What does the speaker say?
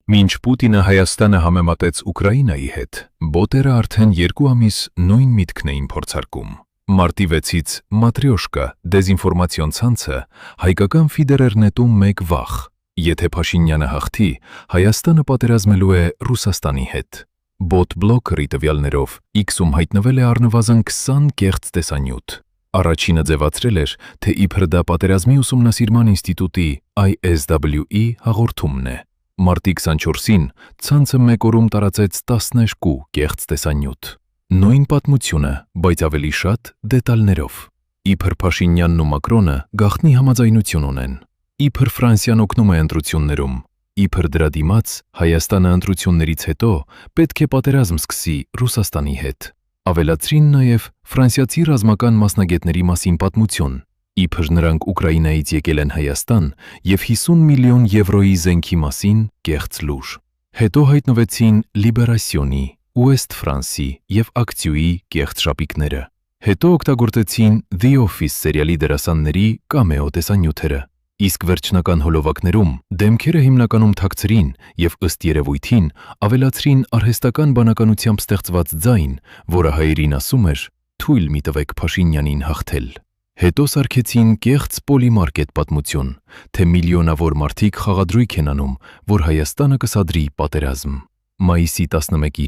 Մինչ Պուտինը Հայաստանը համեմատեց Ուկրաինայի հետ, բոտերը արդեն 2 ամիս նույն միտքն էին փորձարկում։ Մարտի 6-ից Մատրյոշկա դեզինֆորմացիոն ցանցը հայկական ֆիդեր էր նետում մեկ վախ. եթե Փաշինյանը հաղթի, Հայաստանը պատերազմելու է Ռուսաստանի հետ։ Բոտ բլոկերի տվյալներով X-ում հայտնվել է առնվազն 20 կեղծ տեսանյութ։ Առաջինը ձևացրել էր, թե իբր դա պատերազմի ուսումնասիրման ինստիտուտի ISWE հաղորդումն է։ Մարտի 24-ին ցանցը մեկ օրում տարածեց 12 կեղծ տեսանյութ։ Նույն պատմությունը, բայց ավելի շատ դետալներով։ Իբր Փաշինյանն ու Մակրոնը գաղտնի համաձայնություն ունեն։ Իբր Ֆրանսիան օգնում է ընտրություններում։ Իբր դրա դիմաց Հայաստանը ընտրություններից հետո պետք է պատերազմ սկսի Ռուսաստանի հետ։ Ավելացրին նաև ֆրանսիացի ռազմական մասնագետների մասին պատմություն։ Իբր նրանք Ուկրաինայից եկել են Հայաստան և 50 միլիոն եվրոյի զենքի մասին կեղծ լուր։ Հետո հայտնվեցին Լիբերասիոնի, Ouest France-ի և Ակցիոյի կեղծ շապիկները։ Հետո օգտագործեցին The Office սերիալի դերասանների կամեո տեսանյութերը։ Իսկ վերջնական հոլովակներում դեմքերը հիմնականում թաքցրին և ըստ երևույթին ավելացրին արհեստական բանականությամբ ստեղծված ձայն, որը հայերին ասում էր «Թույլ մի տվեք Փաշինյանին հաղթել»։ Հետո սարքեցին կեղծ պոլիմարկետ պատմություն, թե միլիոնավոր մարդիկ խաղադրույք են անում, որ Հայաստանը կսադրի պատերազմ։ Մայիսի 11-ի